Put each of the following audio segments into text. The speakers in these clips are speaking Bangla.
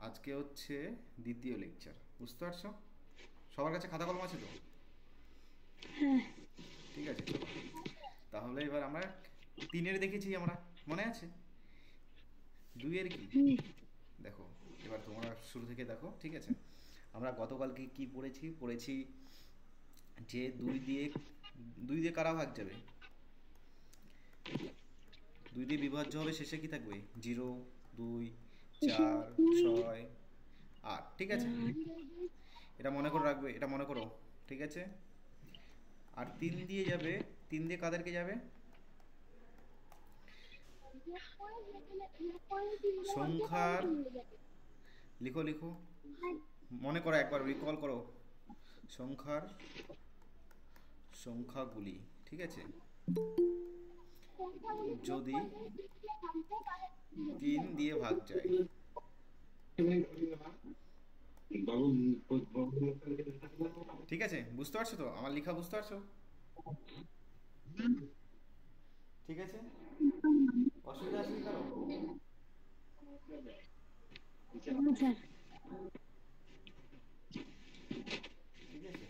আজকে হচ্ছে দ্বিতীয় লেকচার, বুঝতে পারছো? সবার কাছে খাতা কলম আছে তো? ঠিক আছে, চলো তাহলে এবার আমরা তিনের দেখেছি আমরা, মনে আছে? দুইয়ের কি দেখো, এবার তোমরা শুরু থেকে দেখো, ঠিক আছে? আমরা গতকালকে কি পড়েছি পড়েছি যে দুই দিয়ে কারা ভাগ যাবে? দুই দিয়ে বিভাজ্য হবে, শেষে কি থাকবে? জিরো, দুই, চার, ছয়, আট, ঠিক আছে? এটা মনে করে রাখবে, এটা মনে করো, ঠিক আছে? আর তিন দিয়ে যাবে, তিন দিয়ে কাদেরকে যাবে? সংখ্যার, লিখো লিখো, মনে করো, একবার রিকল করো সংখ্যার, সংখ্যাগুলি, ঠিক আছে? যদি তিন দিয়ে ভাগ যায়, ঠিক আছে? বুঝতে পারছো তো? আমার লেখা বুঝতে পারছো? ঠিক আছে, অসুবিধা আছে কি কারো? ঠিক আছে,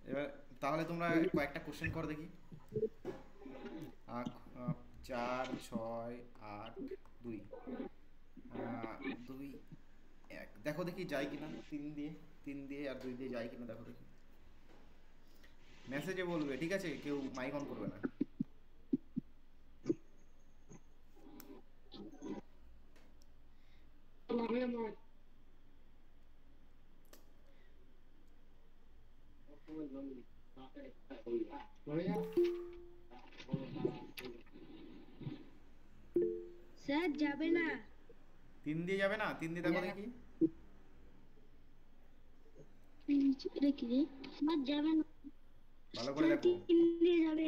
এবার তাহলে তোমরা কয়েকটা কোশ্চেন করো দেখি। আ- আ- চার, ছয়, আট, দুই, দুই, এক, দেখো দেখি যায় কিনা তিন দিয়ে, তিন দিয়ে আর দুই দিয়ে যায় কিনা দেখো দেখি। মেসেজে বলবে, ঠিক আছে? কেউ মাইক অন করবে না। স্যার যাবে না। তিন দিয়ে যাবে না? তিন দিয়ে দেখো দেখি, এটা কি রে? স্যার যাবে না। ভালো করে স্যার দেখো। তিন দিয়ে যাবে।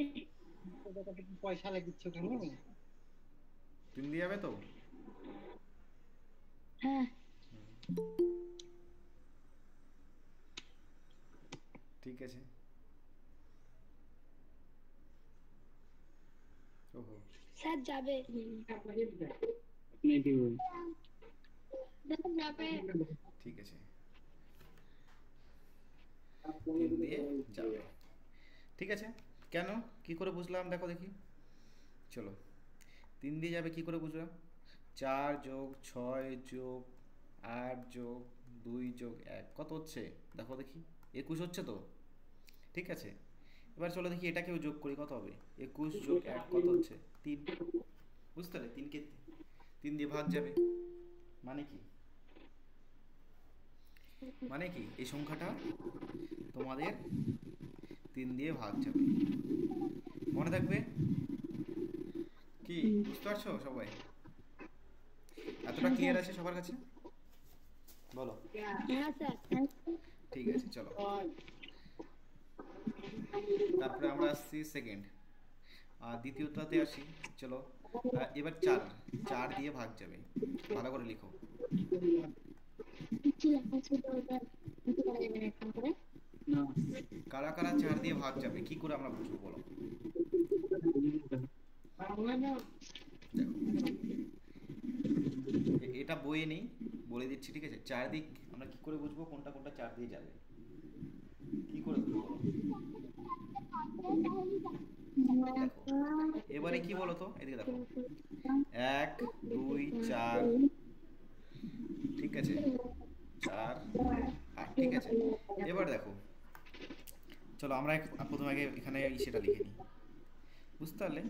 পয়সা লাগিচ্ছ কেন? তিন দিয়ে যাবে তো? হ্যাঁ। ঠিক আছে। ওহো, স্যার যাবে। স্যার যাবে। ঠিক আছে, তিন দিয়ে যাবে, ঠিক আছে। কেন, কি করে বুঝলাম দেখো দেখি, চলো। তিন দিয়ে যাবে কি করে বুঝলাম? চার যোগ ছয় যোগ আট যোগ দুই যোগ এক কত হচ্ছে দেখো দেখি? 21 হচ্ছে তো? ঠিক আছে, এবার চলো দেখি এটাকেও যোগ করি, কত হবে? 21 যোগ এক কত হচ্ছে? 3। বুঝতে পারলে? তিনকে তিন দিয়ে ভাগ যাবে, মানে কি? মানে কি এই সংখ্যাটা তোমাদের তিন দিয়ে ভাগ যাবে, মনে থাকবে কি? বুঝতে পারছো সবাই? এতটা ক্লিয়ার আছে সবার কাছে? বলো। হ্যাঁ স্যার। ঠিক আছে, চলো। তারপরে আমরা আসছি সেকেন্ড, দ্বিতীয়টাতে আসি, চলো। এবার চার, চার দিয়ে ভাগ যাবে, ভালো করে লিখো। কারা কারা চার দিয়ে ভাগ যাবে, কি করে আমরা বুঝবো বলো? দেখো, এটা বইয়ে নেই, বলে দিচ্ছি, ঠিক আছে? চার দিক আমরা কি করে বুঝবো কোনটা কোনটা চার দিয়ে যাবে? কি করে বুঝবো বলো? দেখো, এবারে কি বলো তো, এদিকে দেখো, এক, দুই, চার, ঠিক আছে, চার, আট, ঠিক আছে। এবার দেখো, চলো আমরা প্রথমে আগে এখানে সেটা লিখে নিই, বুঝতে পারলে?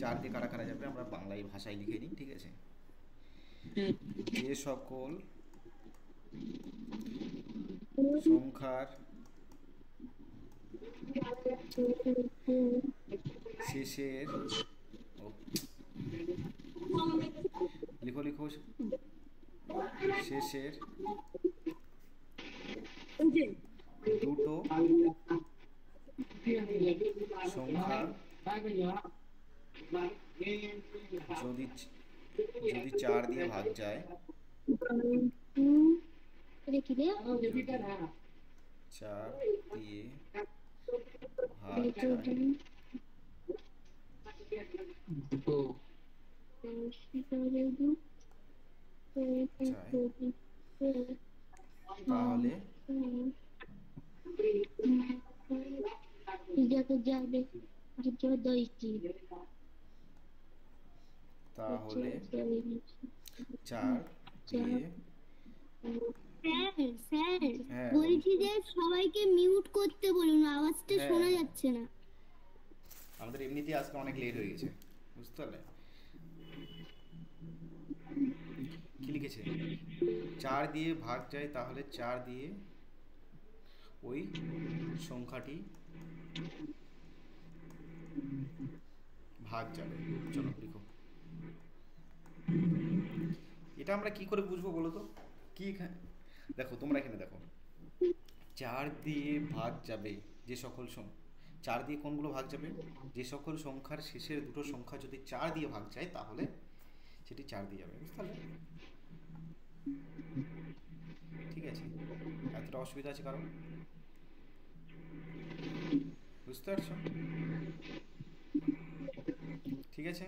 চার দিয়ে কারা কারা যাবে আমরা বাংলায় ভাষায় লিখে নিই, ঠিক আছে? যে সকল সংখ্যার শেষের, ও লিখো লিখো, শেষের দুটো সংখ্যা যদি যদি চার দিয়ে ভাগ যায়, এটা কি রে? যদি চার দিয়ে ছয় দুটো তাহলে যাবে তাহলে 4 দিয়ে স্যার স্যার হ্যাঁ বলছি যে সবাইকে মিউট করতে বলুন, আওয়াজটা হ্যাঁ, শোনা হ্যাঁ। যাচ্ছে না। আমাদের এমনিতেই আজকে অনেক লেট হয়ে গেছে, বুঝতে পারলে? কি লিখেছে? 4 দিয়ে ভাগ যায়, তাহলে 4 দিয়ে ওই সংখ্যাটি ভাগ যাবে। চলো লিখো। এটা আমরা কি করে বুঝবো বলো তো? কি দেখো তোমরা এখানে দেখো, 4 দিয়ে ভাগ যাবে যে সকল 4 দিয়ে কোনগুলো ভাগ যাবে? যে সকল সংখ্যার শেষের দুটো সংখ্যা যদি 4 দিয়ে ভাগ যায় তাহলে সেটি 4 দিয়ে যাবে, বুঝতে পারলে? ঠিক আছে, এতটা অসুবিধা আছে কারণ, বুঝতে পারছো? ঠিক আছে,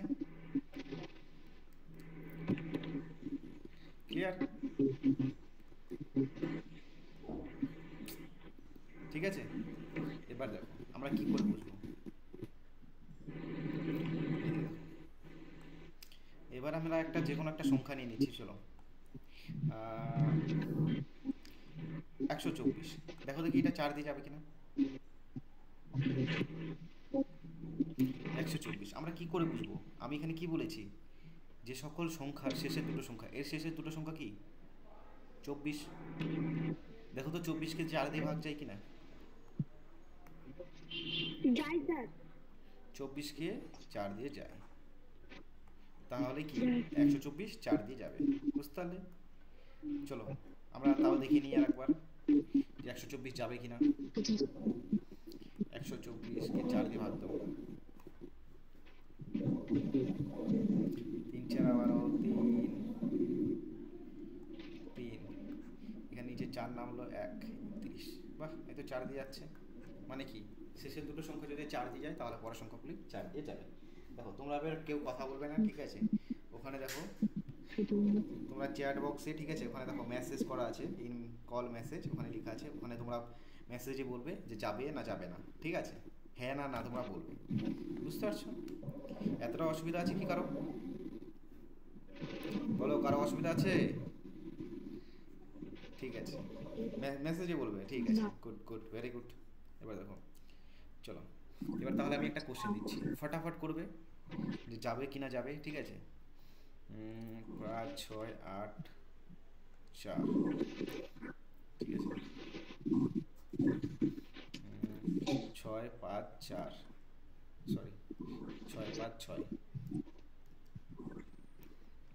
ক্লিয়ার? ঠিক আছে, এবার দেখো আমরা কি করে বুঝবো। এবার আমরা একটা যে কোনো একটা সংখ্যা নিয়ে নিচ্ছি, চলো 124। দেখো দেখি এটা 4 দিয়ে যাবে কিনা। 124 আমরা কি করে বুঝবো? আমি এখানে কি বলেছি? যে সকল সংখ্যার শেষের দুটো সংখ্যা, এর শেষের দুটো সংখ্যা কি 24। দেখো তো 24কে 4 দিয়ে ভাগ যায় কিনা। যাই স্যার 24কে 4 দিয়ে যায়, তাহলে কি 124 4 দিয়ে যাবে, বুঝতে পারলে? চলো আমরা তাও দেখে নিই আর একবার যে 124 যাবে কিনা। 124কে 4 দিয়ে ভাগ দেবো, 3 4 12 3 এখানে নিচে 4 নাম হলো 1 30। বাহ, এই তো 4 দিয়ে যাচ্ছে। মানে কি শেষের দুটো সংখ্যা যদি 4 দিয়ে যায় তাহলে পরের সংখ্যাগুলি 4 দিয়ে যাবে। দেখো তোমরা এবার কেউ কথা বলবে না, ঠিক আছে? ওখানে দেখো তোমরা চ্যাট বক্সে, ঠিক আছে, ওখানে দেখো মেসেজ করা আছে, ইন কল মেসেজ ওখানে লেখা আছে, ওখানে তোমরা মেসেজে বলবে যে যাবে না যাবে না, ঠিক আছে? হ্যাঁ না না তোমরা বলবে, বুঝতে পারছো? এতটা অসুবিধা আছে কি কারো? বলো, কারো অসুবিধা আছে? ঠিক আছে, মেসেজে বলবে, ঠিক আছে, গুড গুড, ভেরি গুড। এবার দেখো, চলো এবার তাহলে আমি একটা কোশ্চেন দিচ্ছি, ফটাফট করবে যে যাবে কি না যাবে, ঠিক আছে? 5 6 8 4, ঠিক আছে? 6 5 4, সরি 6 5 6,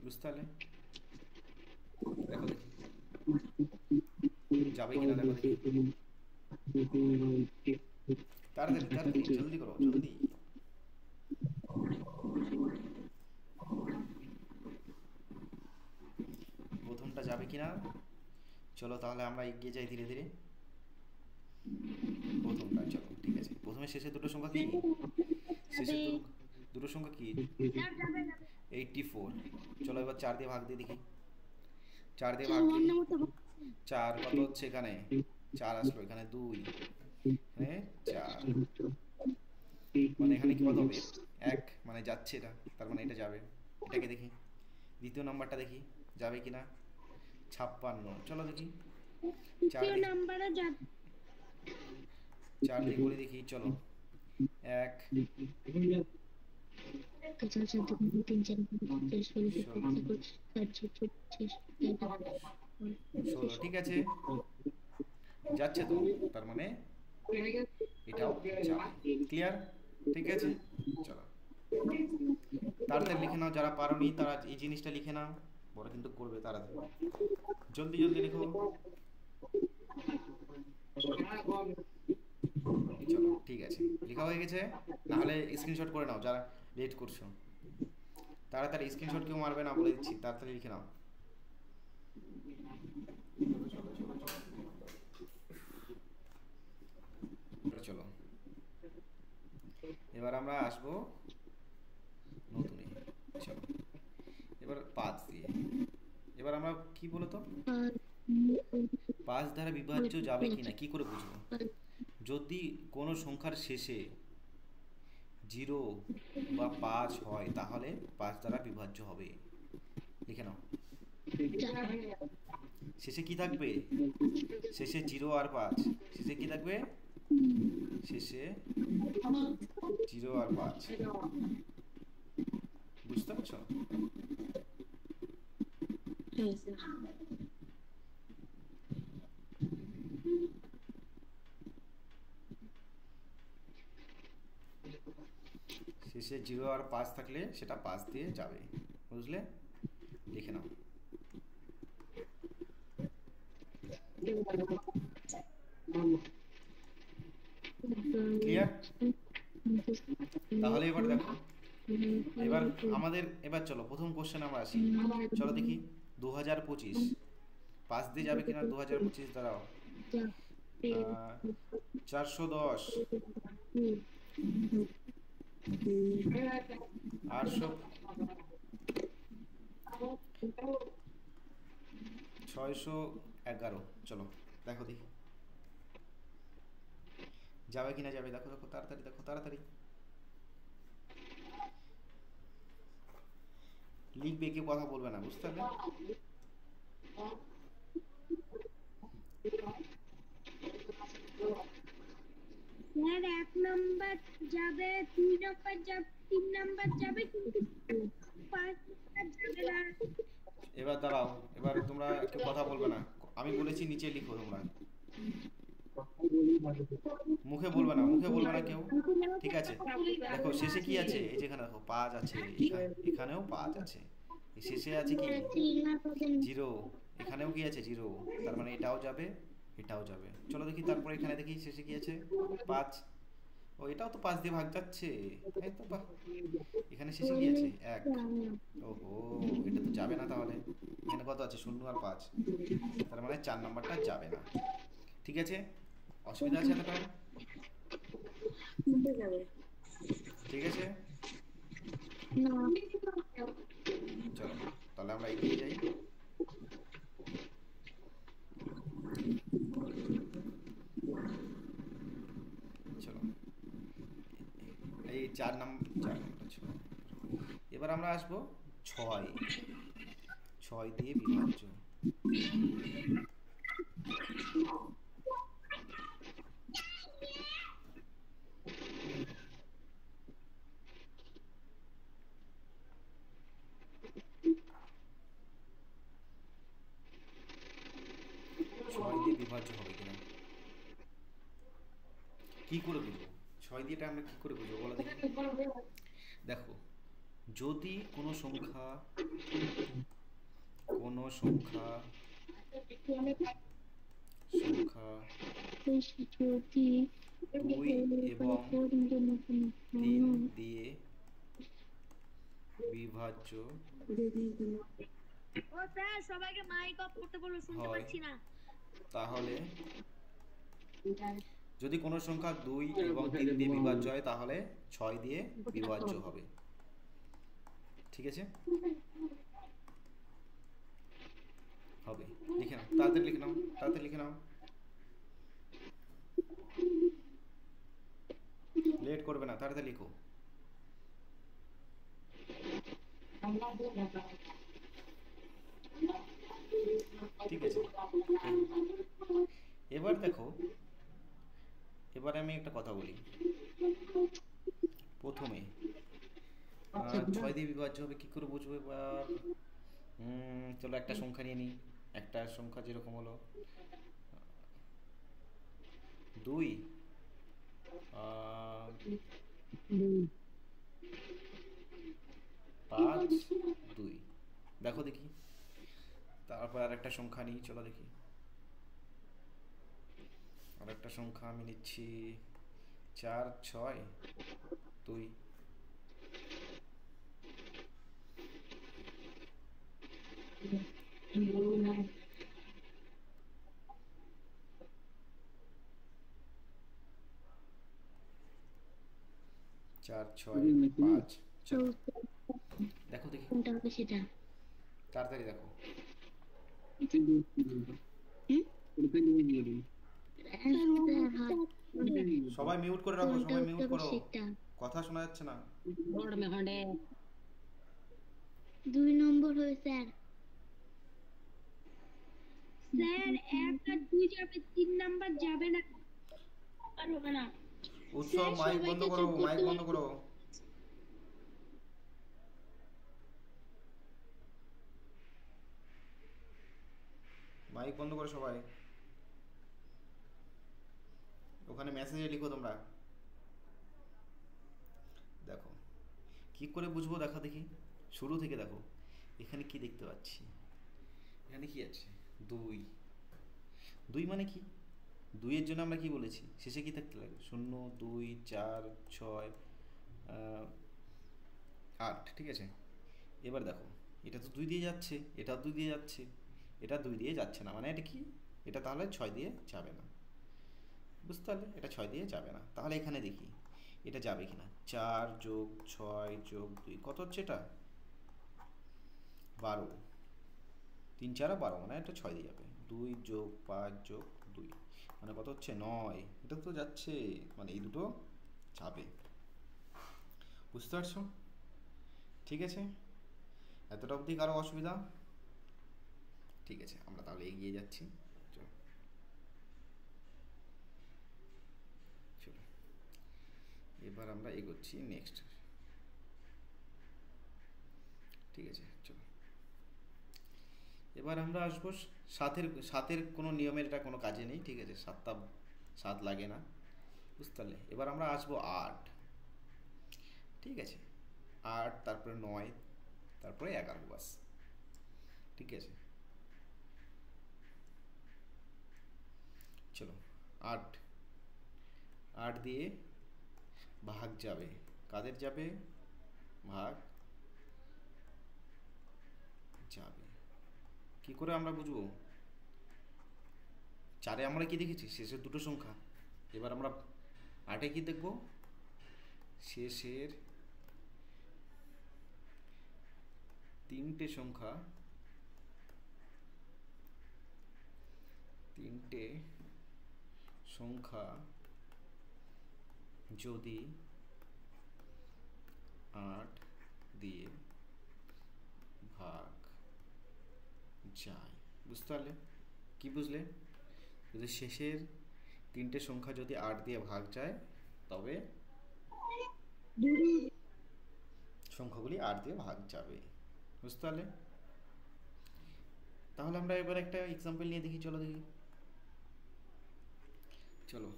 বুঝতে পারলে? দেখো দেখি যাবে কিনা, দেখো দেখি, তাড়াতাড়ি তাড়াতাড়ি জলদি করো জলদি। প্রথমটা যাবে কিনা, চলো তাহলে আমরা এগিয়ে যাই ধীরে ধীরে। প্রথমটা, চলো ঠিক আছে, প্রথমে শেষের দুটো সংখ্যা কি? শেষের দুটো সংখ্যা কি? 84। চলো এবার 4 দিয়ে ভাগ দিয়ে দেখি। 4 দিয়ে ভাগ দিই, 4 কত হচ্ছে এখানে? 4 আসলো, এখানে 2, হ্যাঁ 4, মানে এখানে কি কত হবে? 1, মানে যাচ্ছে এটা, তার মানে এটা যাবে। এটাকে দেখি, দ্বিতীয় নাম্বারটা দেখি যাবে কিনা। 56, চলো দেখি 4 দিয়ে, 4 দিয়ে করে দেখি, চলো 1 16, ঠিক আছে যাচ্ছে তো, তার মানে এটাও যাবে। ক্লিয়ার? ঠিক আছে, চলো তাড়াতাড়ি লিখে নাও, যারা পারোনি তারা এই জিনিসটা লিখে নাও, বড় কিন্তু করবে তাড়াতাড়ি, জলদি জলদি লিখো। চলো ঠিক আছে, লেখা হয়ে গেছে, নাহলে স্ক্রিনশট করে নাও যারা লেট করছো, তাড়াতাড়ি স্ক্রিনশট কেউ মারবে না বলে দিচ্ছি, তাড়াতাড়ি লিখে নাও। চলো এবার আমরা আসবো নতুনে। চলো এবার 5 দিয়ে। এবার আমরা কি বলতো, 5 দ্বারা বিভাজ্য যাবে কিনা কি করে বুঝবো? যদি কোনো সংখ্যার শেষে 0 বা 5 হয় তাহলে 5 দ্বারা বিভাজ্য হবে। লিখে নাও। শেষে কি থাকবে? শেষে 0 আর 5, শেষে কি থাকবে? শেষে 0 আর 5। বুঝতে পারছো? শেষে 0 আর 5 থাকলে সেটা 5 দিয়ে যাবে। বুঝলে? লিখে নাও। ক্লিয়ার? তাহলে এবার দেখো, এবার আমাদের এবার চলো প্রথম কোশ্চেন আমরা আসি। চলো দেখি 2025 5 দিয়ে যাবে কিনা। 2025 দাঁড়াও। 410, 800, 611। চলো দেখো দেখি যাবে কিনা। যাবে, দেখো দেখো তাড়াতাড়ি, দেখো তাড়াতাড়ি লিখবে, কেউ কথা বলবে না, বুঝতে পারলে? স্যার 1 নাম্বার যাবে, 2 নাম্বার যাবে, 3 নাম্বার যাবে, কিন্তু 5 নাম্বার যাবে না। এবার দাঁড়াও, এবার তোমরা কেউ কথা বলবে না, আমি বলেছি নিচে লিখো তোমরা, মুখে বলবে না, মুখে বলবে না কেউ। ঠিক আছে, দেখো শেষে কি আছে? এই যেখানে দেখো 5 আছে, এখানেও 5 আছে, এই শেষে আছে কি? 0। এখানেও কি আছে? 0। তার মানে এটাও যাবে, এটাও যাবে। চলো দেখি তারপরে এখানে দেখি শেষে কি আছে? 5। ও এটাও তো 5 দিয়ে ভাগ যাচ্ছে, এই তো বাহ। এখানে শেষে কি আছে? 1। ওহো, এটা তো যাবে না তাহলে। এখানে কত আছে? 0 আর 5, তার মানে 4 নাম্বারটা যাবে না। ঠিক আছে, অসুবিধা আছে এতটা? ঠিক আছে, চলো তাহলে আমরা এগিয়ে যাই। চলো এই 4 নাম্বারটা ছিল। এবার আমরা আসবো 6। 6 দিয়ে বিভাজ্য। 6 দিয়ে বিভাজ্য হবে কিনা কি করে বুঝবো? 6 দিয়ে আমরা কি করে বুঝবো বলো দেখি। দেখো, যদি কোনো সংখ্যা সংখ্যা যদি 2 এবং 3 দিয়ে বিভাজ্য ও স্যার সবাইকে মাইক অফ করতে বলো, শুনতে হয়, পাচ্ছি না। তাহলে যদি কোনো সংখ্যা 2 এবং 3 দিয়ে বিভাজ্য হয় তাহলে 6 দিয়ে বিভাজ্য হবে। ঠিক আছে, হবে। লিখে নাও, তাড়াতাড়ি লিখে নাও, তাড়াতাড়ি লিখে নাও, লেট করবে না, তাড়াতাড়ি লিখো। ঠিক আছে, এবার দেখো, এবার আমি একটা কথা বলি। প্রথমে 6 দিয়ে বিভাজ্য হবে কি করে বুঝবো এবার? চলো একটা সংখ্যা নিয়ে নিই। একটা সংখ্যা যেরকম হলো 2, 5, 2। দেখো দেখি, তারপর আর একটা সংখ্যা নিই, চলো দেখি। আর একটা সংখ্যা আমি নিচ্ছি 4, 6, 2। 4 6 5। চলো দেখো দেখি, কোনটা হবে সেটা? তাড়াতাড়ি দেখো। সবাই মিউট করে রাখো, কোনটা সবাই উঠতে মিউট হবে করো, সেটা? কথা শোনা যাচ্ছে না। 2 নম্বর হয় স্যার। স্যার 1 আর 2 যাবে, 3 নাম্বার যাবে না। আর হবে না। উৎসব স্যার মাইক বন্ধ সবাইকে করো, চেক মাইক করতে বন্ধ হবে। করো। মাইক বন্ধ করো সবাই। ওখানে মেসেজে লিখো তোমরা। দেখো কি করে বুঝবো, দেখো দেখি শুরু থেকে দেখো। এখানে কি দেখতে পাচ্ছি, এখানে কি আছে? 2। 2 মানে কি? 2 এর জন্য আমরা কি বলেছি, শেষে কি থাকতে লাগে? 0 2 4 6 8, ঠিক আছে। এবার দেখো এটা তো 2 দিয়ে যাচ্ছে, এটা 2 দিয়ে যাচ্ছে, এটা 2 দিয়ে যাচ্ছে না, মানে এটা কি? এটা তাহলে 6 দিয়ে যাবে না। বুঝতে পারলে? এটা 6 দিয়ে যাবে না। তাহলে এখানে দেখি এটা যাবে কিনা। 4 যোগ 6 যোগ 2 কত হচ্ছে এটা? 12। 3 4 12, মানে এটা 6 দিয়ে যাবে। 2 যোগ 5 যোগ 2 মানে কত হচ্ছে? 9। এটা তো যাচ্ছে, মানে এই দুটো যাবে। বুঝতে পারছো? ঠিক আছে, এতটা অবধি কারো অসুবিধা? ঠিক আছে, আমরা তাহলে এগিয়ে যাচ্ছি। চলো চলো, এবার আমরা এগোচ্ছি নেক্সট। ঠিক আছে চলো, এবার আমরা আসবো সাতের। সাতের কোনো নিয়মের এটা কোনো কাজে নেই, ঠিক আছে, সাতটা সাত লাগে না। বুঝতে পারলে? এবার আমরা আসবো 8। ঠিক আছে, 8 তারপরে 9 তারপরে 11, বাস। ঠিক আছে চলো, 8। 8 দিয়ে ভাগ যাবে, কাদের যাবে? ভাগ যাবে। কি করে আমরা বুঝবো? 4-এ আমরা কি দেখেছি? শেষের দুটো সংখ্যা। এবার আমরা 8-এ কি দেখবো? শেষের 3টে সংখ্যা। 3টে সংখ্যা যদি 8 দিয়ে ভাগ যায়। বুঝতে পারলে? কি বুঝলে? যদি শেষের 3টে সংখ্যা যদি 8 দিয়ে ভাগ যায়, তবে সংখ্যাগুলি 8 দিয়ে ভাগ যাবে। বুঝতে পারলে? তাহলে আমরা এবার একটা এক্সাম্পল নিয়ে দেখি, চলো দেখি। চলো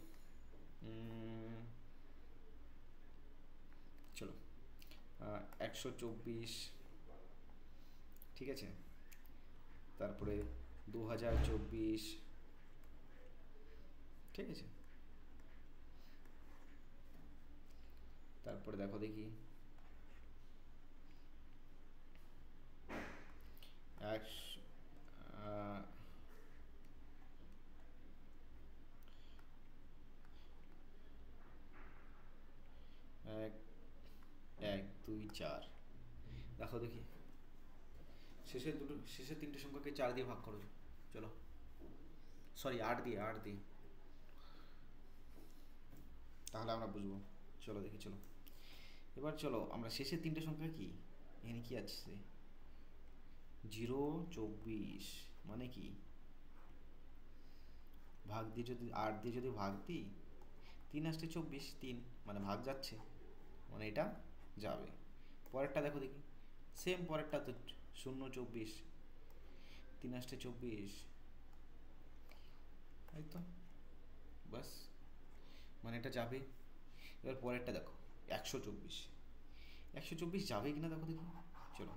চলো 124, ঠিক আছে, তারপরে 2024, ঠিক আছে, তারপরে দেখো দেখি 1 1 2 4। দেখো দেখি শেষের 3টে সংখ্যাকে 4 দিয়ে ভাগ করো। চলো, সরি 8 দিয়ে, 8 দিয়ে, তাহলে আমরা বুঝবো। চলো দেখি, চলো এবার চলো আমরা শেষের 3টে সংখ্যা কি, এখানে কি আছে? 0 24, মানে কি? ভাগ দিয়ে যদি 8 দিয়ে যদি ভাগ দিই, 3 আসছে 24, 3 মানে ভাগ যাচ্ছে, মানে এটা যাবে। পরেরটা দেখো দেখি, সেম পরেরটা তো 0 24, 3 আসছে 24, এই তো, বাস, মানে এটা যাবে। এবার পরেরটা দেখো 124, 124 যাবে কিনা দেখো দেখি। চলো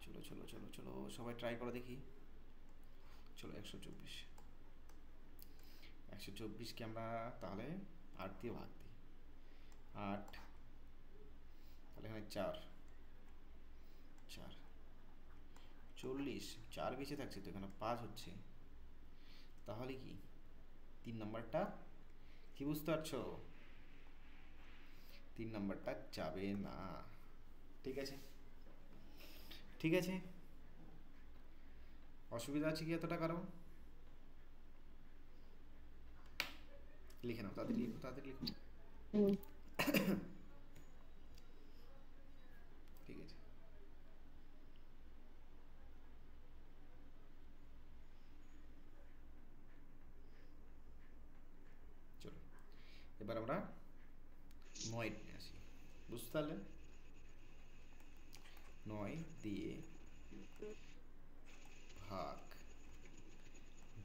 চলো চলো চলো চলো, সবাই ট্রাই করো দেখি। চলো 124, 124কে আমরা তাহলে 8 দিয়ে ভাগ দিই। 8, তাহলে এখানে 4 4 40, 4 বেঁচে থাকছে তো, এখানে 5 হচ্ছে। তাহলে কি 3 নাম্বারটা? কি বুঝতে পারছো? তিন নাম্বারটা যাবে না। ঠিক আছে, ঠিক আছে, অসুবিধা আছে কি এতটা কারো? লিখে নাও, তাড়াতাড়ি লিখো, তাড়াতাড়ি লিখো। ঠিক আছে, চলো এবার আমরা 9 নিয়ে আসি। বুঝতে পারলেন? 9 দিয়ে ভাগ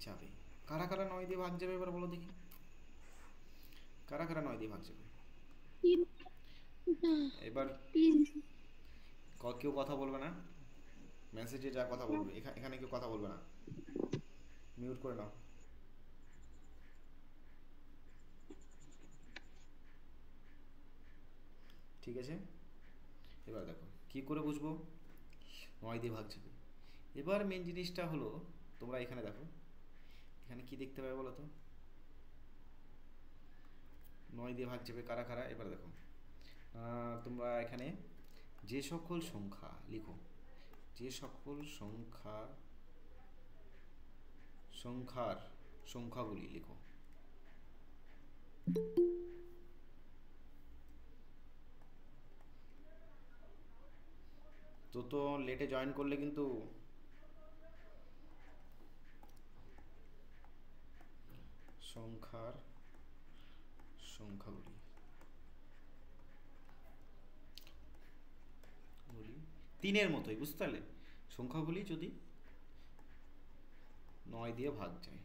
যাবে। কারা কারা 9 দিয়ে ভাগ যাবে এবার বলো দেখি, কারা কারা 9 দিয়ে ভাগ যাবে? তিন না, এবার তিন। কেউ কথা বলবে না, মেসেজে যা কথা বলবে, এখানে কেউ কথা বলবে না, মিউট করে নাও। ঠিক আছে, এবার দেখো কি করে বুঝবো 9 দিয়ে ভাগ যাবে। এবার মেন জিনিসটা হলো, তোমরা এখানে দেখো, এখানে কি দেখতে পাবে বলো তো? 9 দিয়ে ভাগ যাবে কারা কারা? এবার দেখো তোমরা এখানে যে সকল সংখ্যা লিখো, যে সকল সংখ্যাগুলি লিখো। তো লেটে জয়েন করলে কিন্তু সংখ্যাগুলি তিনের মতোই, বুঝতে পারলে? সংখ্যাগুলি যদি 9 দিয়ে ভাগ যায়,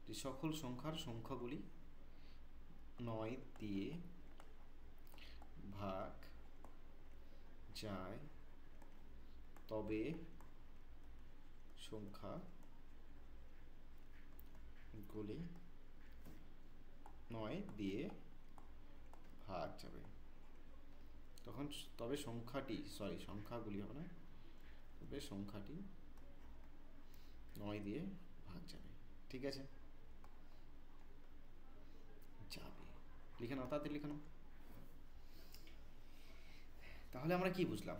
যে সকল সংখ্যাগুলি 9 দিয়ে ভাগ যায় তবে সংখ্যাগুলি 9 দিয়ে ভাগ যাবে, তখন তবে সংখ্যাগুলি হবে না, তবে সংখ্যাটি 9 দিয়ে ভাগ যাবে। ঠিক আছে, যাবে, লিখে নাও, তাড়াতাড়ি লিখে নাও। তাহলে আমরা কি বুঝলাম?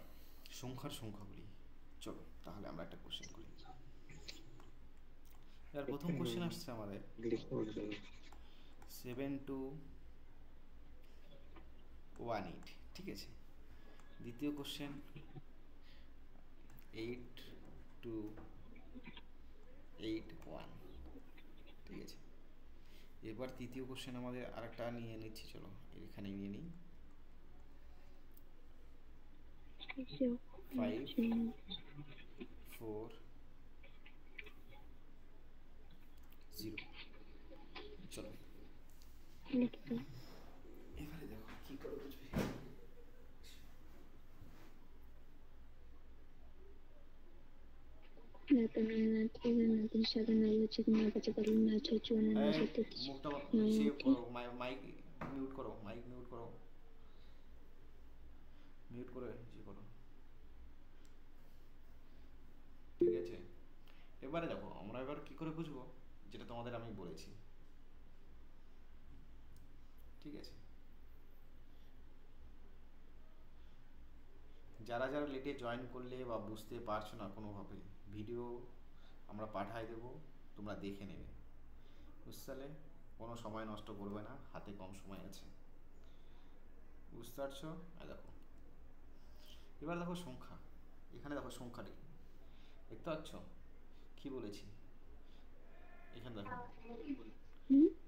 সংখ্যাগুলি। চলো তাহলে আমরা একটা কোশ্চেন করি। এবার প্রথম কোশ্চেন আসছে আমাদের 7218। ঠিক আছে, দ্বিতীয় কোশ্চেন 8281। ঠিক আছে, এবার তৃতীয় কোশ্চেন আমাদের আরেকটা নিয়ে নিচ্ছি, চলো এখানে নিয়ে নিই 5440। চলো এবারে দেখো কি করে বুঝবে। মুখটা সেভ করো, মাইক মিউট করো, মিউট করে করো। ঠিক আছে, এবারে দেখো আমরা এবার কি করে বুঝবো, যেটা তোমাদের আমি বলেছি। ঠিক আছে, যারা যারা লেটে জয়েন করলে বা বুঝতে পারছো না কোনোভাবে, ভিডিও আমরা পাঠাই দেবো, তোমরা দেখে নেবে। বুঝতে পারলে? কোনো সময় নষ্ট করবে না, হাতে কম সময় আছে। বুঝতে পারছো? দেখো এবার দেখো সংখ্যা, এখানে দেখো সংখ্যাটি দেখতে পাচ্ছ কি বলেছি? এখানে দেখো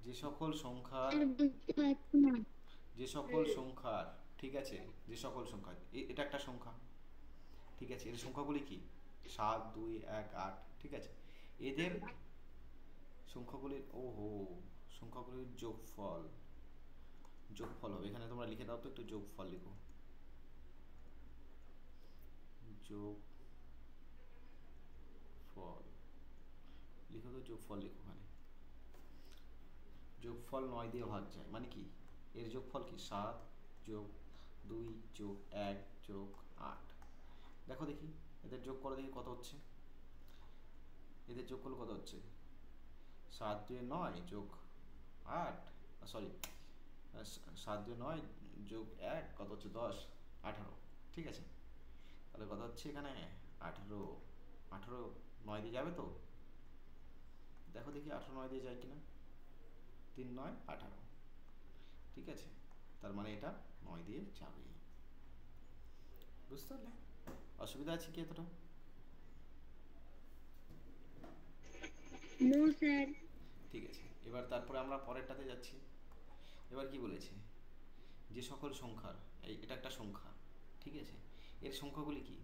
যে সকল সংখ্যার, ঠিক আছে, যে সকল সংখ্যা, এটা একটা সংখ্যা। ঠিক আছে, এর সংখ্যাগুলি কি? 7, 2, 1, 8। ঠিক আছে, এদের সংখ্যাগুলির যোগফল হবে। এখানে তোমরা লিখে দাও তো, একটু যোগফল লিখো, যোগফল লিখো ওখানে। যোগফল 9 দিয়ে ভাগ যায় মানে কি? এর যোগফল কি? 7 যোগ 2 যোগ 1 যোগ 8। দেখো দেখি এদের যোগ করে দেখি কত হচ্ছে। এদের যোগ করলে কত হচ্ছে? 7 2 9 যোগ 8, সরি সাত দুই নয় যোগ এক কত হচ্ছে 10, 18। ঠিক আছে, তাহলে কত হচ্ছে এখানে 18। 18 9 দিয়ে যাবে তো? দেখো দেখি 18 9 দিয়ে যায় কিনা। 3 9 18। ঠিক আছে, তার মানে এটা 9 দিয়ে যাবে। বুঝতে পারলে? অসুবিধা আছে কি এতটা? No sir. ঠিক আছে, এবার তারপরে আমরা পরেরটাতে যাচ্ছি। এবার কি বলেছে, যে সকল সংখ্যার এটা একটা সংখ্যা, ঠিক আছে, এর সংখ্যাগুলি কি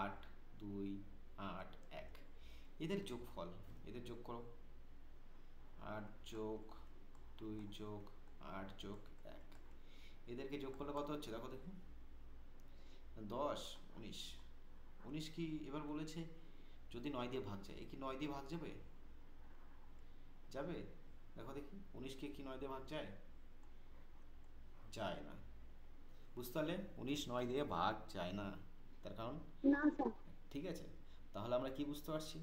8 2 8 1, এদের যোগফল, এদের যোগ করো। 8 যোগ 2 যোগ 8 যোগ 1, এদেরকে যোগ করলে কত হচ্ছে দেখো দেখি। 10 19। 19 কি এবার বলেছে যদি 9 দিয়ে ভাগ যায়, এ কি 9 দিয়ে ভাগ যাবে? যাবে? দেখো দেখি 19 কে কি 9 দিয়ে ভাগ যায়? যায় না। বুঝতে পারলে? 19 9 দিয়ে ভাগ যায় না, তার কারণ, না স্যার। ঠিক আছে, তাহলে আমরা কি বুঝতে পারছি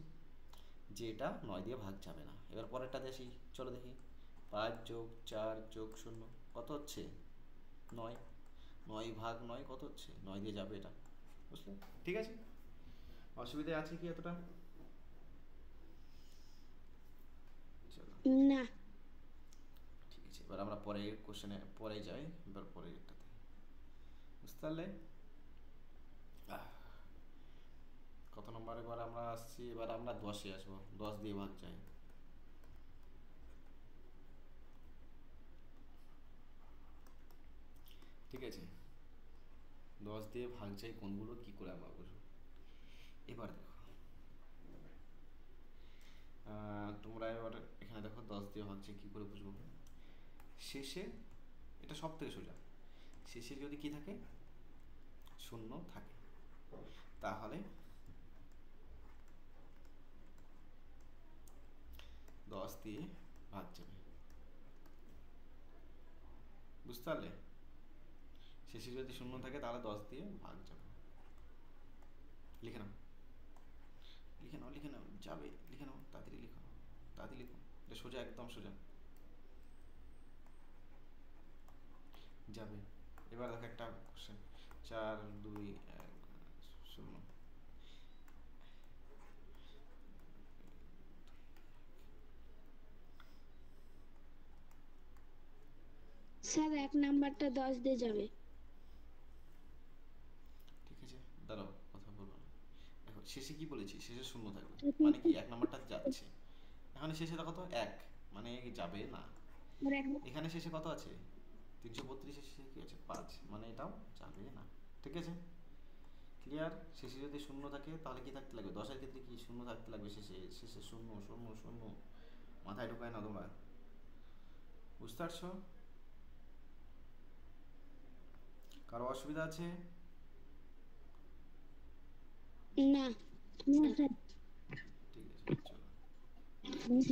যে এটা 9 দিয়ে ভাগ যাবে না। এবার পরেরটাতে আসি, চলো দেখি। 5 যোগ 4 যোগ 0 কত হচ্ছে 9। 9 ভাগ 9 কত হচ্ছে 9 দিয়ে যাবে এটা। বুঝলে? ঠিক আছে, অসুবিধা আছে কি এতটা? চলো না। ঠিক আছে, এবার আমরা পরের কোশ্চেনে পরে যাই। এবার পরের একটাতে বুঝতে পারলে? কত নম্বর এবার আমরা আসছি? এবার আমরা 10-এ আসবো। 10 দিয়ে ভাগ যায়। ঠিক আছে, 10 দিয়ে ভাগ যায় কোনগুলো, কি করে আমরা বুঝবো? এবার দেখো, তোমরা এবার এখানে দেখো 10 দিয়ে ভাগ যায় কি করে বুঝবো? শেষে, এটা সব থেকে সোজা, শেষে যদি কি থাকে, শূন্য থাকে, তাহলে 10 দিয়ে ভাগ যাবে। বুঝতে পারলে? শেষে যদি শূন্য থাকে তাহলে 10 দিয়ে ভাগ যাবে। লিখে নাও, লিখে নাও, লিখে নাও, যাবে, লিখে নাও, তাড়াতাড়ি লিখো, তাড়াতাড়ি লিখো, এটা সোজা, একদম সোজা যাবে। এবার দেখো একটা কোশ্চেন, 4 2 1 0। স্যার 1 নাম্বারটা 10 দিয়ে যাবে। ঠিক আছে, দাঁড়াও, কথা বলবো না। দেখো শেষে কি বলেছি, শেষে শূন্য থাকবে, মানে কি 1 নাম্বারটা যাচ্ছে। এখানে শেষে দেখো তো 1, মানে যাবে না। এখানে শেষে কত আছে 332, শেষে কি আছে 5, মানে এটাও যাবে না। ঠিক আছে, ক্লিয়ার? শেষে যদি শূন্য থাকে তাহলে কি থাকতে লাগবে? 10-এর ক্ষেত্রে কি শূন্য থাকতে লাগবে শেষে? শেষে শূন্য শূন্য শূন্য, মাথায় ঢোকায় না তোমরা? বুঝতে পারছো? কারো অসুবিধা আছে? না। না স্যার। ঠিক আছে, চলো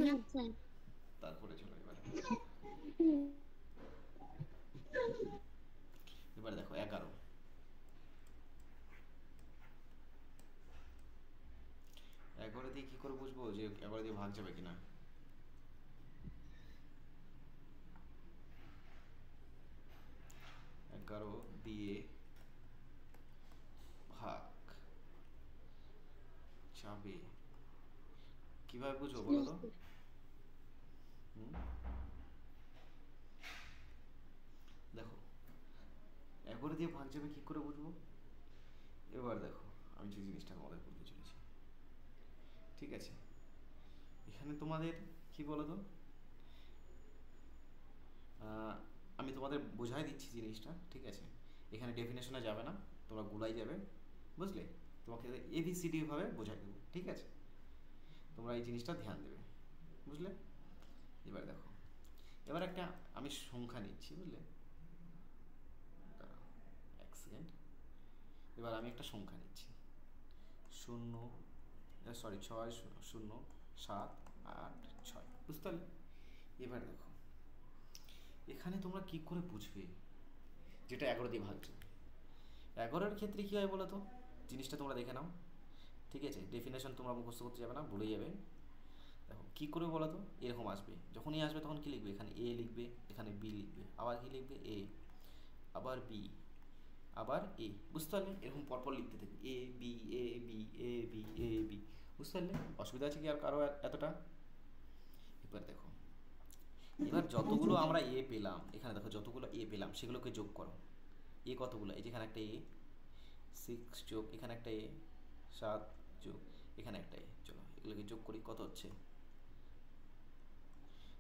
না স্যার। তারপরে চলো এবার দেখো 11। 11 দিয়ে কি করে বুঝবো যে 11 দিয়ে ভাগ যাবে কিনা? 11 দিয়ে ভাগ যাবে কিভাবে বুঝবো বলো তো? দেখো 11 দিয়ে ভাগ যাবে কি করে বুঝবো? এবার দেখো আমি যে জিনিসটা তোমাদের বলতে চলেছি, ঠিক আছে, এখানে তোমাদের কি বলো তো, আমি তোমাদের বোঝাই দিচ্ছি জিনিসটা, ঠিক আছে? এখানে ডেফিনেশনে যাবে না, তোমরা গুলাই যাবে, বুঝলে? তোমাকে এবিসিডি ভাবে বোঝাই দেবো, ঠিক আছে? তোমরা এই জিনিসটা ধ্যান দেবে, বুঝলে? এবার দেখো, এবার একটা আমি সংখ্যা নিচ্ছি, বুঝলে? দাঁড়াও, 1 সেকেন্ড। এবার আমি একটা সংখ্যা নিচ্ছি, 6 0 7 8 6, বুঝতে পারলে? এবার দেখো এখানে তোমরা কি করে বুঝবে যেটা 11 দিয়ে ভাগ যাবে? 11-এর ক্ষেত্রে কী হয় বলো তো, জিনিসটা তোমরা দেখে নাও, ঠিক আছে? ডেফিনেশন তোমরা মুখস্থ করতে যাবে না, ভুলে যাবে। দেখো কী করে বলো তো, এরকম আসবে, যখনই আসবে তখন কী লিখবে, এখানে এ লিখবে, এখানে বি লিখবে, আবার কী লিখবে এ, আবার বি, আবার এ, বুঝতে পারলে? এরকম পরপর লিখতে থাকবে A B A B A B A B, বুঝতে পারলে? অসুবিধা আছে কি আর কারো এতটা? এবার দেখো, এবার যতগুলো আমরা এ পেলাম, এখানে দেখো যতগুলো এ পেলাম সেগুলোকে যোগ করো। এ কতগুলো, এই যেখানে একটা এ, 6 যোগ এখানে একটা এ, 7 যোগ এখানে একটা এ, চলো এগুলোকে যোগ করি, কত হচ্ছে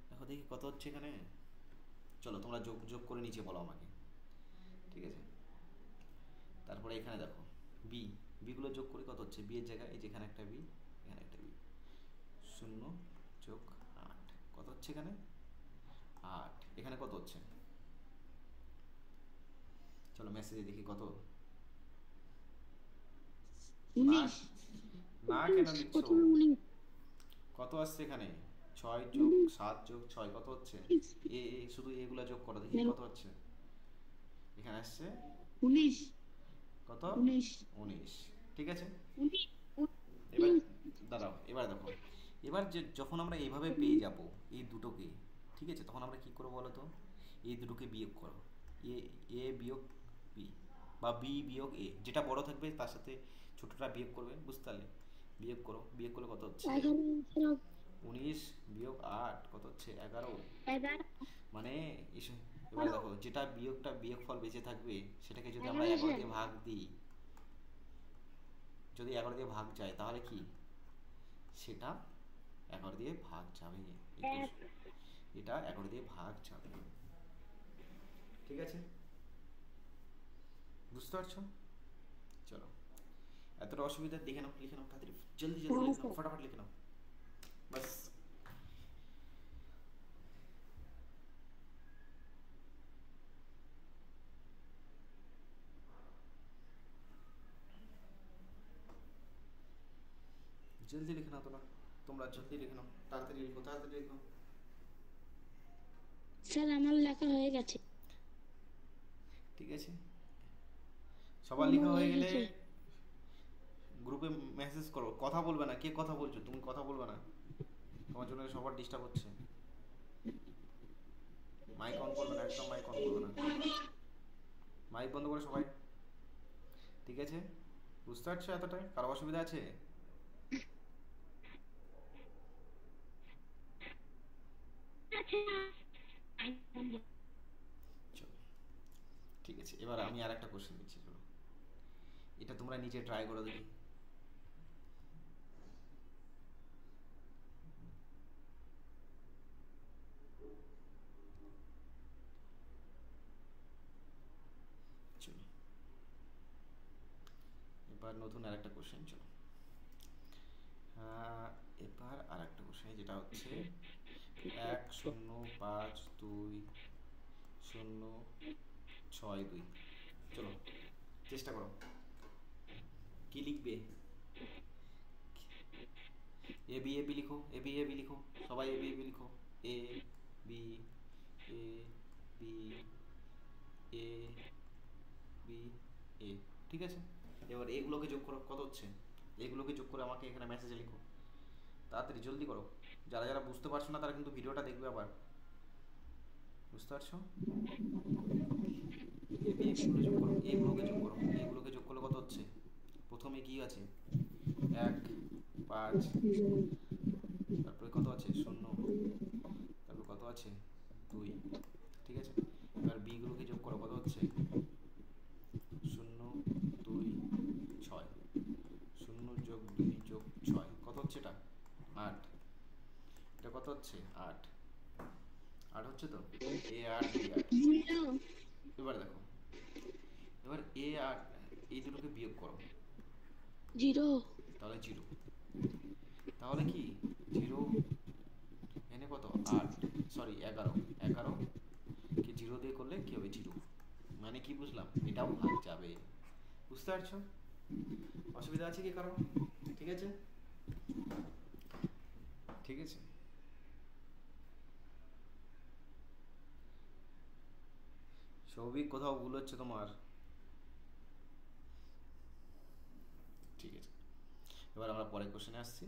দেখো দেখি কত হচ্ছে এখানে। চলো তোমরা যোগ যোগ করে নিচে বলো আমাকে, ঠিক আছে? তারপরে এখানে দেখো বি, বিগুলো যোগ করি, কত হচ্ছে বি এর জায়গায়, এই যেখানে একটা বি, এখানে একটা বি, 0 যোগ 8, কত হচ্ছে এখানে 8, এখানে কত হচ্ছে, চলো মেসেজে দেখি কত। না, 19। না কেন লিখছো, প্রথমে 19। কত আসছে এখানে, 6 যোগ 7 যোগ 6 কত হচ্ছে, এ এ, শুধু এগুলা যোগ করো দেখি কত হচ্ছে, এখানে আসছে 19। কত 19। 19, ঠিক আছে? 19। এবার দাঁড়াও, এবার দেখো, এবার যে যখন আমরা এইভাবে পেয়ে যাব এই দুটোকে, ঠিক আছে, তখন আমরা কি করবো বলো তো, এই দুটোকে বিয়োগ করো, এ, এ বিয়োগ বি, বা বি বিয়োগ এ, যেটা বড় থাকবে তার সাথে ছোটটা বিয়োগ করবে, বুঝতে পারলে? বিয়োগ করো, বিয়োগ করলে কত হচ্ছে 11। 19 বিয়োগ 8 কত হচ্ছে 11, 11। মানে এবার দেখো যেটা বিয়োগটা বিয়োগ ফল বেঁচে থাকবে সেটাকে যদি আমরা 11 11 আছে। দিয়ে ভাগ দিই, যদি 11 দিয়ে ভাগ যায় তাহলে কি সেটা 11 দিয়ে ভাগ যাবে, এটা 11 দিয়ে ভাগ যাবে, ঠিক আছে? বুঝতে পারছো? চলো, এতটা অসুবিধা দেখে নাও, লিখে নাও তাড়াতাড়ি, জলদি জলদি লিখে নাও, ফটাফট লিখে নাও, বাস। জলদি লিখে নাও তোমরা, তোমরা জলদি লিখে নাও, তাড়াতাড়ি লিখো, তাড়াতাড়ি লিখো। স্যার আমার লেখা হয়ে গেছে। ঠিক আছে, সবার লেখা হয়ে গেলে গ্রুপে মেসেজ করো, কথা বলবে না, কে কথা বলছো, তুমি কথা বলবে না, তোমার জন্য সবার ডিস্টার্ব হচ্ছে, মাইক অন করবে না, একদম মাইক অন করবে না, মাইক বন্ধ করে সবাই, ঠিক আছে? বুঝতে পারছো এতটাই, কারো অসুবিধা আছে? চলো ঠিক আছে, এবার আমি আর একটা কোশ্চেন দিচ্ছি, চলো এটা তোমরা নিচে ট্রাই করো দেখি। চলো এবার নতুন আর একটা কোশ্চেন, চলো এবার আর একটা কোশ্চেন যেটা হচ্ছে 1 0 5 2 0 6 2, চলো চেষ্টা করো, কি লিখবে, এ বি এ বি লিখো, এ বি এ বি লিখো, সবাই এ বি এ বি লিখো, A B A B A B A, ঠিক আছে? এবার এগুলোকে যোগ করো, কত হচ্ছে, এগুলোকে যোগ করে আমাকে এখানে মেসেজে লিখো, তাড়াতাড়ি জলদি করো, যারা যারা বুঝতে পারছো না তারা কিন্তু ভিডিওটা দেখবে আবার, বুঝতে পারছো? এ বি এগুলো যোগ করো, এগুলোকে যোগ করো, এগুলোকে যোগ করলে কত হচ্ছে, প্রথমে কি আছে 1 5, তারপরে কত আছে 0, তারপর কত আছে 2, ঠিক আছে? এবার বি গুলোকে যোগ করো, কত হচ্ছে 0 2 6, 0 যোগ 2 যোগ 6 কত হচ্ছে এটা 8, এটা কত হচ্ছে 8, 8 হচ্ছে তো, এ 8 বি 8, এবার দেখো, এবার এ আর এই দুটোকে বিয়োগ করো, 0। তাহলে 0, তাহলে কি 0 এনে কত 8, সরি 11, 11 কে 0 দিয়ে করলে কি হবে 0, মানে কি বুঝলাম, এটাও ভাগ যাবে, বুঝতে পারছো? অসুবিধা আছে কি কারো? ঠিক আছে, ঠিক আছে, সৌভিক কোথাও ভুল হচ্ছে তোমার, ঠিক আছে? এবার আমরা পরের কোশ্চেনে আসছি,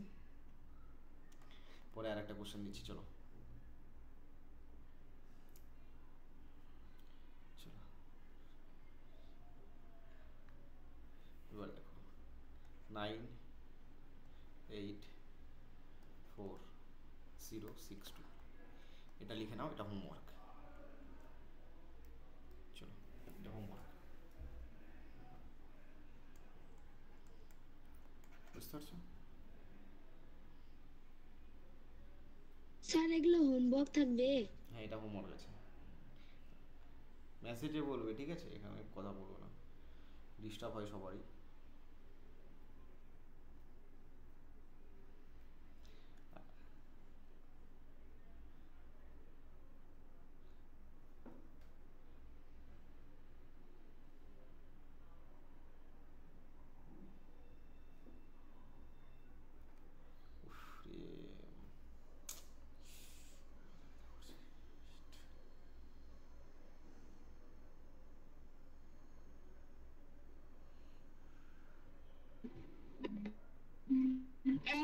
পরে আর একটা কোশ্চেন দিচ্ছি, চলো চলো এবার দেখো 984062, এটা লিখে নাও, এটা হোমওয়ার্ক। চলো এটা হোমওয়ার্ক, বুঝতে পারছো? স্যার এগুলো হোমওয়ার্ক থাকবে? হ্যাঁ এটা হোমওয়ার্ক আছে, মেসেজে বলবে, ঠিক আছে? এখানে কথা বলবো না, ডিস্টার্ব হয় সবারই।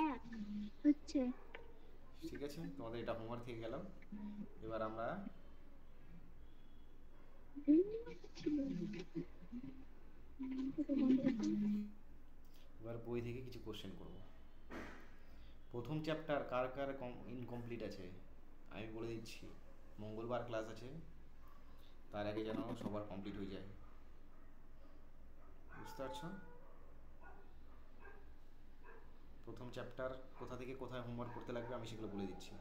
এক হচ্ছে। ঠিক আছে, তোমাদের এটা হোমওয়ার্ক থেকে গেলাম। এবার আমরা এবার বই থেকে কিছু কোশ্চেন করব। প্রথম চ্যাপ্টার কার কার ইনকমপ্লিট আছে আমি বলে দিচ্ছি, মঙ্গলবার ক্লাস আছে, তার আগে যেন সবার কমপ্লিট হয়ে যায়, বুঝতে পারছো? প্রথম চ্যাপ্টার কোথা থেকে কোথায় হোমওয়ার্ক করতে লাগবে আমি সেগুলো বলে দিচ্ছি,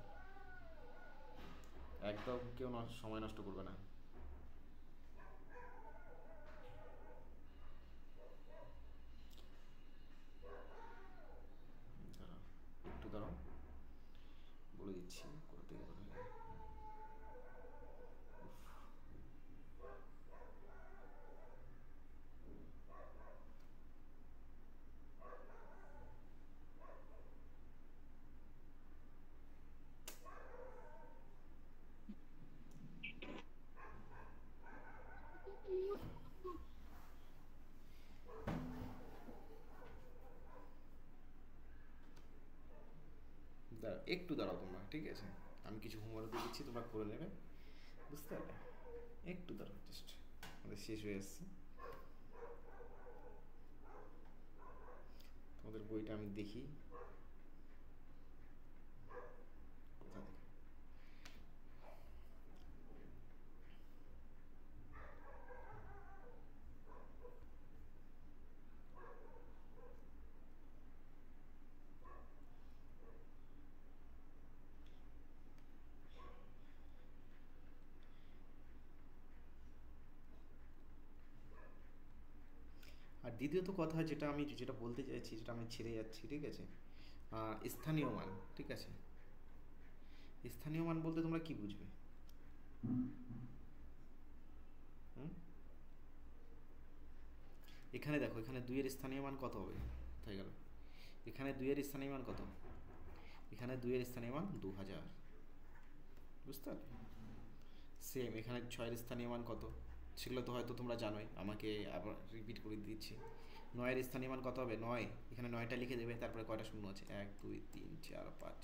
একদম কেউ সময় নষ্ট করবে না। একটু দাঁড়াও, বলে দিচ্ছি কোথা থেকে কোথায়। দাঁড়াও একটু দাঁড়াও তোমরা, ঠিক আছে? আমি কিছু হোমওয়ার্ক দিয়ে দিচ্ছি, তোমরা করে নেবে, বুঝতে পারলে? একটু দাঁড়াও, জাস্ট আমাদের শেষ হয়ে আসছে। তোমাদের বইটা আমি দেখি কোথা থেকে। আর দ্বিতীয়ত কথা যেটা বলতে চাইছি, যেটা আমি ছেড়ে যাচ্ছি, ঠিক আছে? স্থানীয় মান, ঠিক আছে? স্থানীয় মান বলতে তোমরা কি বুঝবে? হুম? এখানে দেখো, এখানে 2 এর স্থানীয় মান কত হবে? হয়ে গেল। এখানে 2 এর স্থানীয় মান কত? এখানে 2 এর স্থানীয় মান 2000, বুঝতে পারলে? সেম এখানে 6 এর স্থানীয় মান কত? সেগুলো তো হয়তো তোমরা জানোই, আমাকে আবার রিপিট করে দিচ্ছি। 9 এর স্থানীয় মান কত হবে? 9, এখানে 9টা লিখে দেবে, তারপরে কয়টা শূন্য আছে? 1 2 3 4 5,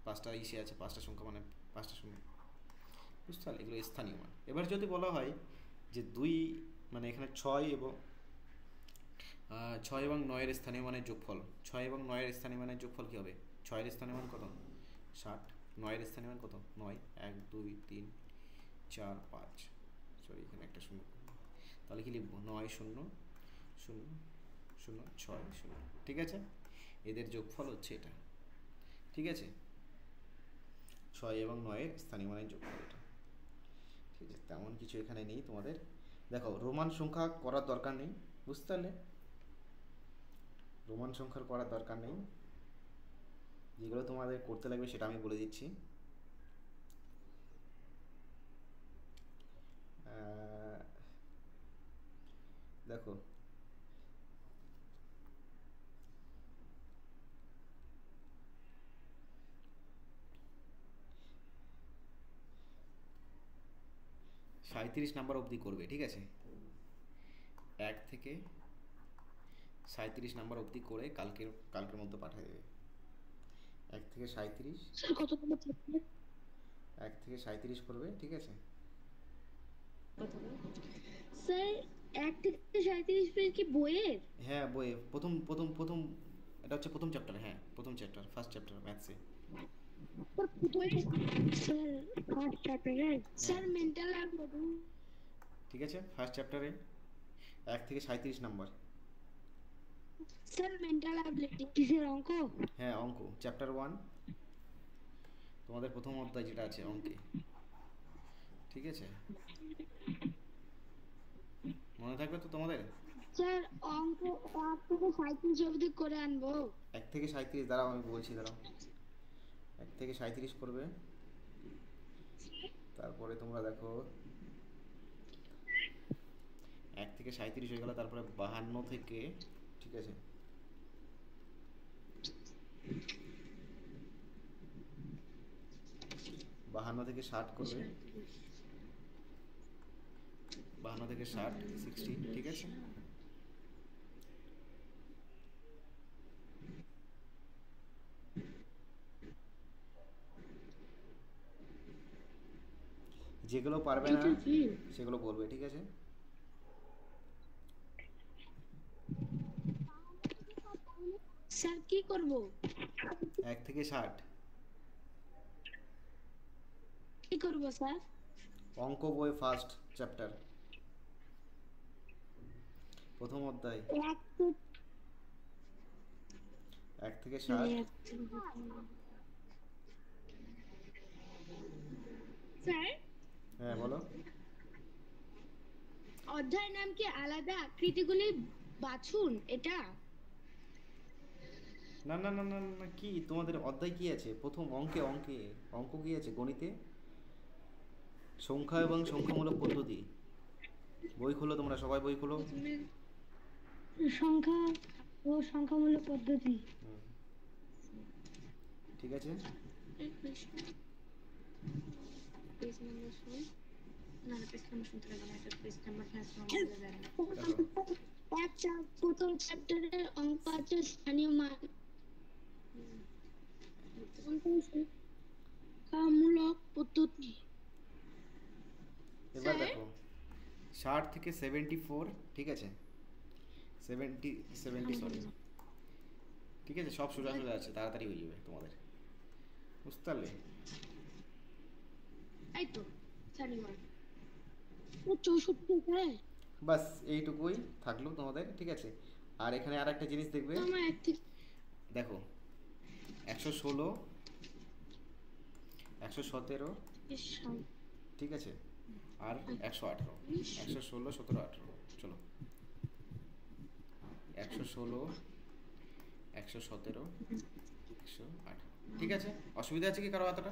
5টা ইসে আছে, 5টা সংখ্যা মানে 5টা শূন্য, বুঝতে পারলে? এগুলো স্থানীয় মান। এবার যদি বলা হয় যে 2 মানে এখানে 6 এবং 9 এর স্থানীয় মানের যোগফল, 6 এবং 9 এর স্থানীয় মানের যোগফল কী হবে? 6 এর স্থানীয় মান কত? 60, 9 এর স্থানীয় মান কত? 9, 1 2 3 4 5, সরি এখানে একটা শূন্য, তাহলে কি লিখবো? 9 0 0 0 6 0, ঠিক আছে? এদের যোগফল হচ্ছে এটা, ঠিক আছে? 6 এবং 9 এর স্থানীয় মানের যোগফল এটা, ঠিক আছে? তেমন কিছু এখানে নেই তোমাদের। দেখো রোমান সংখ্যা করার দরকার নেই, বুঝতে পারলে? রোমান সংখ্যার করার দরকার নেই, যেগুলো তোমাদের করতে লাগবে সেটা আমি বলে দিচ্ছি। দেখো সাঁইত্রিশ নাম্বার অবধি করবে, ঠিক আছে? 1 থেকে 37 নাম্বার অবধি করে কালকের মধ্যে পাঠিয়ে দেবে। 1 থেকে 37, স্যার কত নম্বর চ্যাপ্টার? 1 থেকে 37 করবে, ঠিক আছে? স্যার 1 থেকে 37 পেজ কি বইয়ের? হ্যাঁ, বইয়ে প্রথম প্রথম প্রথম এটা হচ্ছে প্রথম চ্যাপ্টার, হ্যাঁ প্রথম চ্যাপ্টার, ফার্স্ট চ্যাপ্টার ম্যাথসে। স্যার ফার্স্ট চ্যাপ্টারে স্যার মেন্টাল আর ঠিক আছে, ফার্স্ট চ্যাপ্টারে 1 থেকে 37 নাম্বার। স্যার মেন্টাল অ্যাবিলিটি কিসের অঙ্ক? হ্যাঁ অঙ্ক, চ্যাপ্টার 1, তোমাদের প্রথম অধ্যায় যেটা আছে অঙ্কে, ঠিক আছে? মনে থাকবে তো তোমাদের? স্যার অঙ্ক 1 থেকে 37 অবধি করে আনবো। 1 থেকে 37, দাঁড়াও আমি বলছি, দাঁড়াও। 1 থেকে 37 করবে, তারপরে তোমরা দেখো 1 থেকে 37 হয়ে গেল, তারপরে 52 থেকে, ঠিক আছে, 52 থেকে 60 করবে, 52 থেকে 60, 60, ঠিক আছে? যেগুলো পারবে না সেগুলো বলবে, ঠিক আছে? স্যার কি করব? 1 থেকে 60 কি করব স্যার? অঙ্ক বই ফার্স্ট চ্যাপ্টার, প্রথম অধ্যায়, 1 থেকে 60। স্যার হ্যাঁ বলো। অধ্যায়ের নাম কি আলাদা? আকৃতিগুলি বাছুন এটা? না না না না না, কি তোমাদের অধ্যায় কি আছে? প্রথম অঙ্ক কি আছে? গণিতে সংখ্যা এবং সংখ্যামূলক পদ্ধতি। বই খোলো, তোমরা সবাই বই খোলো। সংখ্যা ও সংখ্যামূলক পদ্ধতি। হুম, ঠিক আছে। পেজ নাম্বার শুন না, পেজ নাম্বার শুনতে হবে না, এটা পেজ নাম্বার দেখো, একটা প্রথম চ্যাপ্টারের অঙ্ক আছে স্থানীয় মান সংখ্যামূলক পদ্ধতি। এবার দেখো 60 থেকে 74, ঠিক আছে, 70 সরি, ঠিক আছে, সব সোজা সোজা আছে, তাড়াতাড়ি হয়ে যাবে তোমাদের, বুঝতে পারলে? এই তো স্থানীয় মান 64, হ্যাঁ বাস এইটুকুই থাকলো তোমাদের, ঠিক আছে? আর এখানে আর একটা জিনিস দেখবে, আমার এক থেকে দেখো 116, 117, ঠিক আছে, আর 118, 116, 17, 18, চলো 116, 117, 118, ঠিক আছে? অসুবিধা আছে কি কারো এতটা?